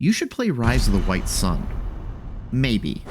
You should play Rise of the White Sun. Maybe.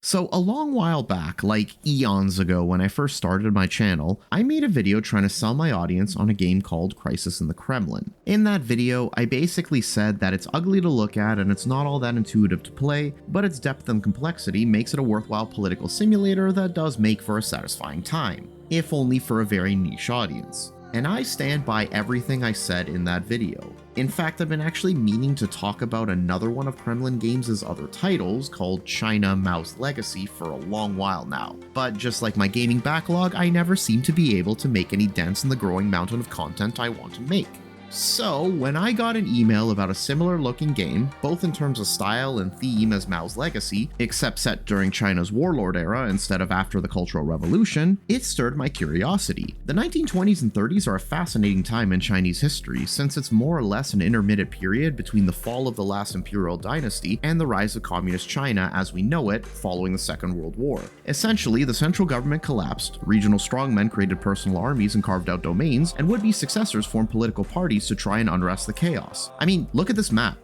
So a long while back, like eons ago when I first started my channel, I made a video trying to sell my audience on a game called Crisis in the Kremlin. In that video, I basically said that it's ugly to look at and it's not all that intuitive to play, but its depth and complexity makes it a worthwhile political simulator that does make for a satisfying time, if only for a very niche audience. And I stand by everything I said in that video. In fact, I've been actually meaning to talk about another one of Kremlin Games' other titles called China Mao's Legacy for a long while now. But just like my gaming backlog, I never seem to be able to make any dents in the growing mountain of content I want to make. So, when I got an email about a similar looking game, both in terms of style and theme as Mao's Legacy, except set during China's Warlord era instead of after the Cultural Revolution, it stirred my curiosity. The 1920s and 30s are a fascinating time in Chinese history, since it's more or less an intermittent period between the fall of the last imperial dynasty and the rise of communist China as we know it following the Second World War. Essentially, the central government collapsed, regional strongmen created personal armies and carved out domains, and would-be successors formed political parties to try and unrest the chaos. I mean, look at this map.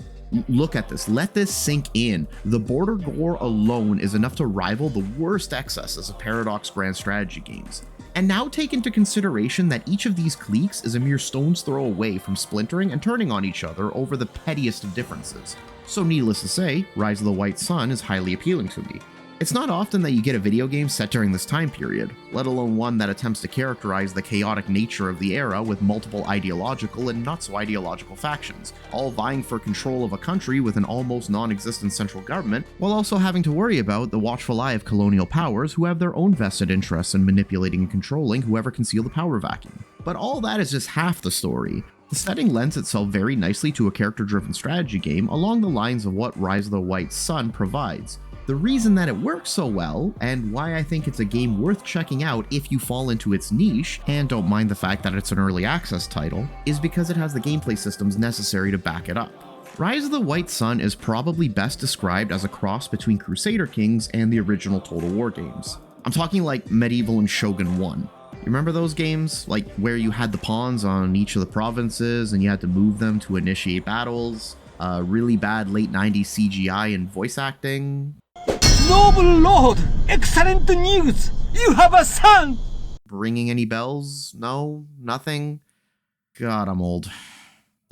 Look at this. Let this sink in. The border gore alone is enough to rival the worst excesses of Paradox grand strategy games. And now take into consideration that each of these cliques is a mere stone's throw away from splintering and turning on each other over the pettiest of differences. So needless to say, Rise of the White Sun is highly appealing to me. It's not often that you get a video game set during this time period, let alone one that attempts to characterize the chaotic nature of the era with multiple ideological and not so ideological factions, all vying for control of a country with an almost non-existent central government, while also having to worry about the watchful eye of colonial powers who have their own vested interests in manipulating and controlling whoever can seal the power vacuum. But all that is just half the story. The setting lends itself very nicely to a character-driven strategy game along the lines of what Rise of the White Sun provides. The reason that it works so well, and why I think it's a game worth checking out if you fall into its niche, and don't mind the fact that it's an early access title, is because it has the gameplay systems necessary to back it up. Rise of the White Sun is probably best described as a cross between Crusader Kings and the original Total War games. I'm talking like Medieval and Shogun 1. You remember those games? Like where you had the pawns on each of the provinces and you had to move them to initiate battles? Really bad late 90s CGI and voice acting? Noble Lord! Excellent news! You have a son! Ringing any bells? No? Nothing? God, I'm old.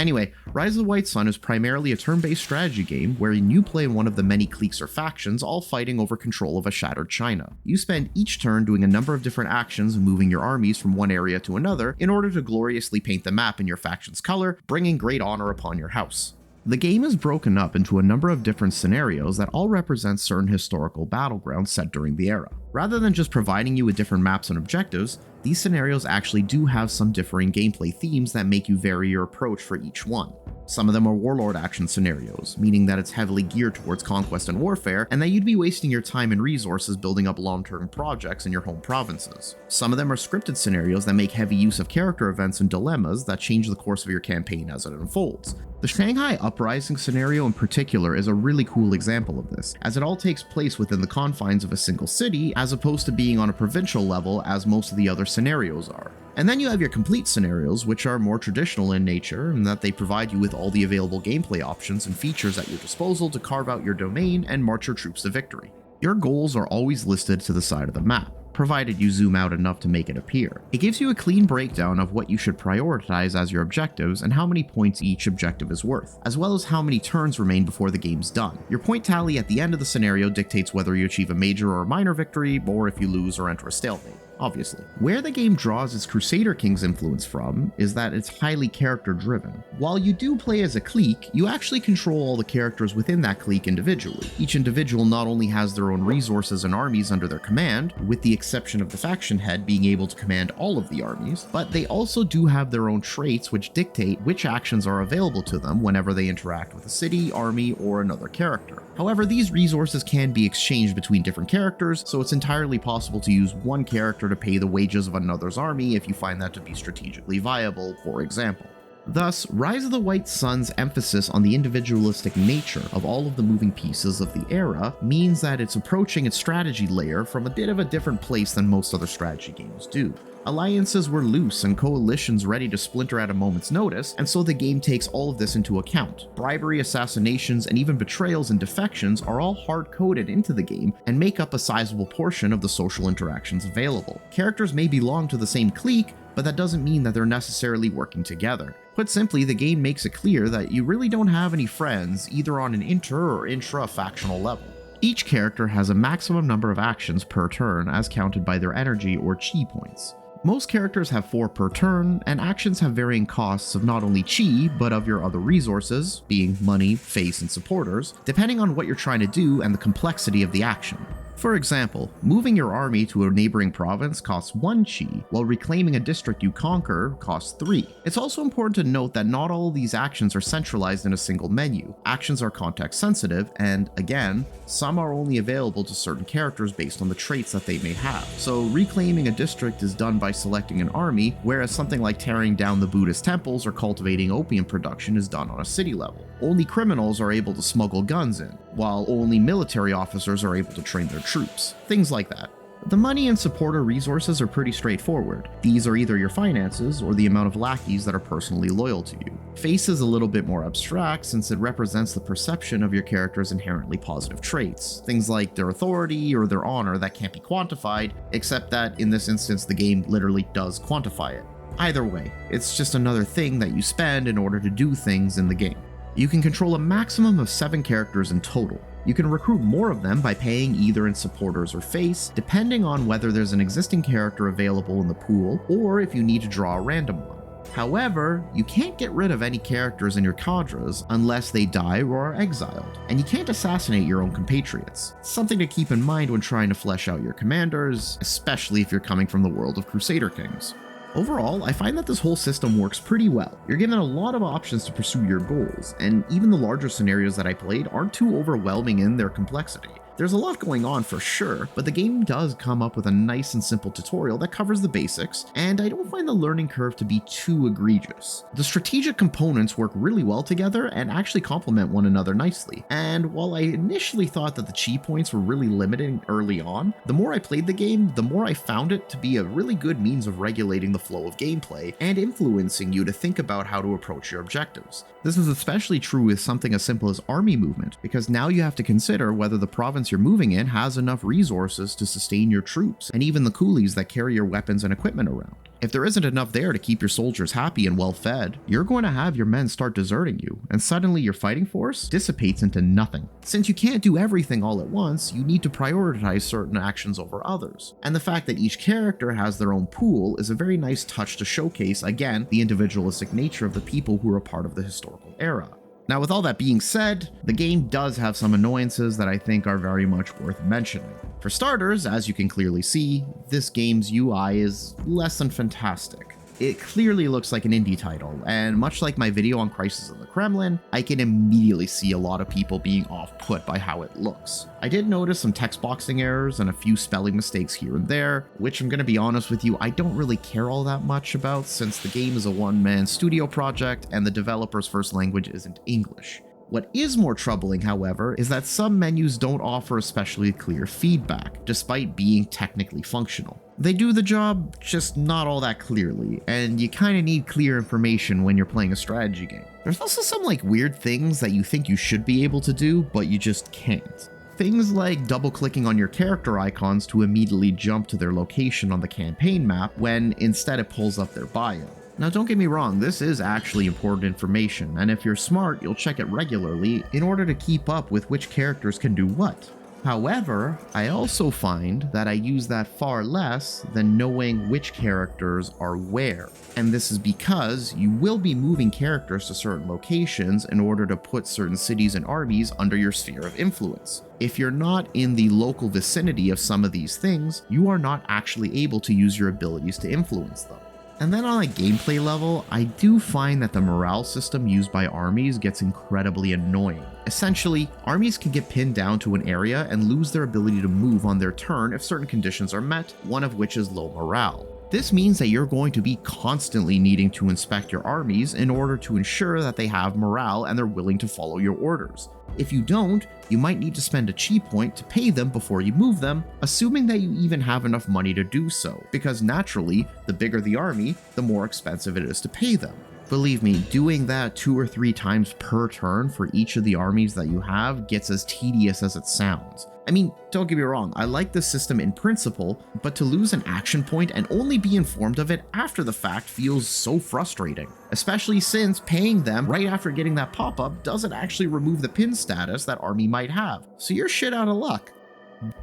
Anyway, Rise of the White Sun is primarily a turn-based strategy game wherein you play one of the many cliques or factions all fighting over control of a shattered China. You spend each turn doing a number of different actions and moving your armies from one area to another in order to gloriously paint the map in your faction's color, bringing great honor upon your house. The game is broken up into a number of different scenarios that all represent certain historical battlegrounds set during the era. Rather than just providing you with different maps and objectives, these scenarios actually do have some differing gameplay themes that make you vary your approach for each one. Some of them are warlord action scenarios, meaning that it's heavily geared towards conquest and warfare, and that you'd be wasting your time and resources building up long-term projects in your home provinces. Some of them are scripted scenarios that make heavy use of character events and dilemmas that change the course of your campaign as it unfolds. The Shanghai Uprising scenario in particular is a really cool example of this, as it all takes place within the confines of a single city as opposed to being on a provincial level as most of the other scenarios are. And then you have your complete scenarios, which are more traditional in nature in that they provide you with all the available gameplay options and features at your disposal to carve out your domain and march your troops to victory. Your goals are always listed to the side of the map, provided you zoom out enough to make it appear. It gives you a clean breakdown of what you should prioritize as your objectives and how many points each objective is worth, as well as how many turns remain before the game's done. Your point tally at the end of the scenario dictates whether you achieve a major or a minor victory, or if you lose or enter a stalemate. Obviously. Where the game draws its Crusader Kings influence from is that it's highly character driven. While you do play as a clique, you actually control all the characters within that clique individually. Each individual not only has their own resources and armies under their command, with the exception of the faction head being able to command all of the armies, but they also do have their own traits which dictate which actions are available to them whenever they interact with a city, army, or another character. However, these resources can be exchanged between different characters, so it's entirely possible to use one character to pay the wages of another's army if you find that to be strategically viable, for example. Thus, Rise of the White Sun's emphasis on the individualistic nature of all of the moving pieces of the era means that it's approaching its strategy layer from a bit of a different place than most other strategy games do. Alliances were loose and coalitions ready to splinter at a moment's notice, and so the game takes all of this into account. Bribery, assassinations, and even betrayals and defections are all hard-coded into the game and make up a sizable portion of the social interactions available. Characters may belong to the same clique, but that doesn't mean that they're necessarily working together. Put simply, the game makes it clear that you really don't have any friends either on an inter or intra-factional level. Each character has a maximum number of actions per turn as counted by their energy or chi points. Most characters have 4 per turn, and actions have varying costs of not only chi, but of your other resources, being money, face, and supporters, depending on what you're trying to do and the complexity of the action. For example, moving your army to a neighboring province costs 1 chi, while reclaiming a district you conquer costs 3. It's also important to note that not all of these actions are centralized in a single menu. Actions are context sensitive, and again, some are only available to certain characters based on the traits that they may have. So reclaiming a district is done by selecting an army, whereas something like tearing down the Buddhist temples or cultivating opium production is done on a city level. Only criminals are able to smuggle guns in, while only military officers are able to train their troops. Things like that. The money and supporter resources are pretty straightforward. These are either your finances or the amount of lackeys that are personally loyal to you. Face is a little bit more abstract since it represents the perception of your character's inherently positive traits. Things like their authority or their honor that can't be quantified, except that in this instance the game literally does quantify it. Either way, it's just another thing that you spend in order to do things in the game. You can control a maximum of 7 characters in total. You can recruit more of them by paying either in supporters or face, depending on whether there's an existing character available in the pool or if you need to draw a random one. However, you can't get rid of any characters in your cadres unless they die or are exiled, and you can't assassinate your own compatriots. It's something to keep in mind when trying to flesh out your commanders, especially if you're coming from the world of Crusader Kings. Overall, I find that this whole system works pretty well. You're given a lot of options to pursue your goals, and even the larger scenarios that I played aren't too overwhelming in their complexity. There's a lot going on for sure, but the game does come up with a nice and simple tutorial that covers the basics, and I don't find the learning curve to be too egregious. The strategic components work really well together and actually complement one another nicely, and while I initially thought that the chi points were really limiting early on, the more I played the game, the more I found it to be a really good means of regulating the flow of gameplay and influencing you to think about how to approach your objectives. This is especially true with something as simple as army movement, because now you have to consider whether the province you're moving in has enough resources to sustain your troops and even the coolies that carry your weapons and equipment around. If there isn't enough there to keep your soldiers happy and well fed, you're going to have your men start deserting you, and suddenly your fighting force dissipates into nothing. Since you can't do everything all at once, you need to prioritize certain actions over others. And the fact that each character has their own pool is a very nice touch to showcase, again, the individualistic nature of the people who are a part of the historical era. Now, with all that being said, the game does have some annoyances that I think are very much worth mentioning. For starters, as you can clearly see, this game's UI is less than fantastic. It clearly looks like an indie title, and much like my video on Crisis in the Kremlin, I can immediately see a lot of people being off-put by how it looks. I did notice some text boxing errors and a few spelling mistakes here and there, which I'm gonna be honest with you, I don't really care all that much about since the game is a one-man studio project and the developer's first language isn't English. What is more troubling, however, is that some menus don't offer especially clear feedback, despite being technically functional. They do the job, just not all that clearly, and you kinda need clear information when you're playing a strategy game. There's also some weird things that you think you should be able to do, but you just can't. Things like double-clicking on your character icons to immediately jump to their location on the campaign map when instead it pulls up their bio. Now don't get me wrong, this is actually important information, and if you're smart, you'll check it regularly in order to keep up with which characters can do what. However, I also find that I use that far less than knowing which characters are where. And this is because you will be moving characters to certain locations in order to put certain cities and armies under your sphere of influence. If you're not in the local vicinity of some of these things, you are not actually able to use your abilities to influence them. And then on a gameplay level, I do find that the morale system used by armies gets incredibly annoying. Essentially, armies can get pinned down to an area and lose their ability to move on their turn if certain conditions are met, one of which is low morale. This means that you're going to be constantly needing to inspect your armies in order to ensure that they have morale and they're willing to follow your orders. If you don't, you might need to spend a chi point to pay them before you move them, assuming that you even have enough money to do so, because naturally, the bigger the army, the more expensive it is to pay them. Believe me, doing that 2 or 3 times per turn for each of the armies that you have gets as tedious as it sounds. I mean, don't get me wrong, I like this system in principle, but to lose an action point and only be informed of it after the fact feels so frustrating, especially since paying them right after getting that pop-up doesn't actually remove the pin status that army might have, so you're shit out of luck.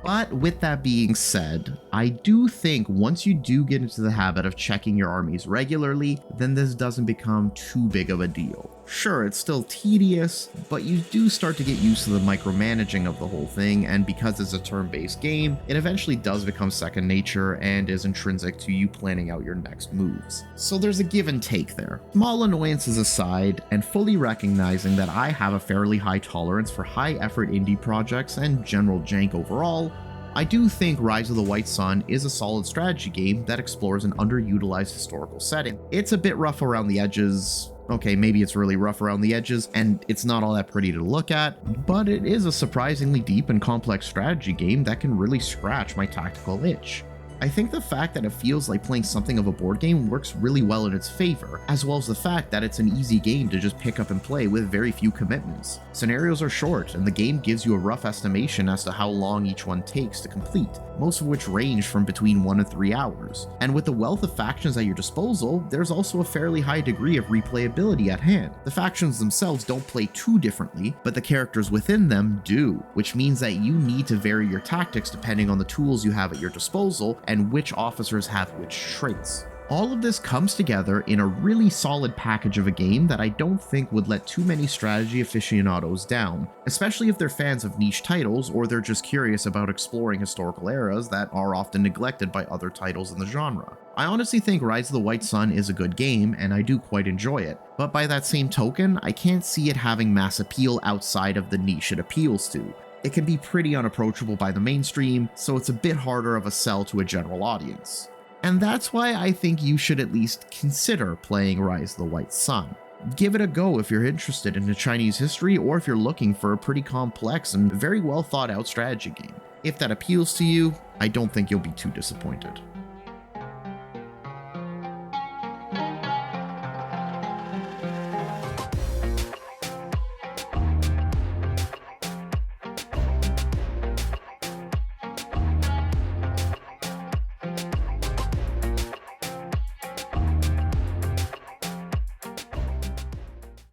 But with that being said, I do think once you do get into the habit of checking your armies regularly, then this doesn't become too big of a deal. Sure, it's still tedious, but you do start to get used to the micromanaging of the whole thing, and because it's a turn-based game, it eventually does become second nature and is intrinsic to you planning out your next moves. So there's a give and take there. Small annoyances aside, and fully recognizing that I have a fairly high tolerance for high-effort indie projects and general jank overall, I do think Rise of the White Sun is a solid strategy game that explores an underutilized historical setting. It's a bit rough around the edges. Okay, maybe it's really rough around the edges, and it's not all that pretty to look at, but it is a surprisingly deep and complex strategy game that can really scratch my tactical itch. I think the fact that it feels like playing something of a board game works really well in its favor, as well as the fact that it's an easy game to just pick up and play with very few commitments. Scenarios are short, and the game gives you a rough estimation as to how long each one takes to complete, most of which range from between 1 and 3 hours. And with the wealth of factions at your disposal, there's also a fairly high degree of replayability at hand. The factions themselves don't play too differently, but the characters within them do, which means that you need to vary your tactics depending on the tools you have at your disposal and which officers have which traits. All of this comes together in a really solid package of a game that I don't think would let too many strategy aficionados down, especially if they're fans of niche titles or they're just curious about exploring historical eras that are often neglected by other titles in the genre. I honestly think Rise of the White Sun is a good game, and I do quite enjoy it, but by that same token, I can't see it having mass appeal outside of the niche it appeals to. It can be pretty unapproachable by the mainstream, so it's a bit harder of a sell to a general audience. And that's why I think you should at least consider playing Rise of the White Sun. Give it a go if you're interested in the Chinese history or if you're looking for a pretty complex and very well thought out strategy game. If that appeals to you, I don't think you'll be too disappointed.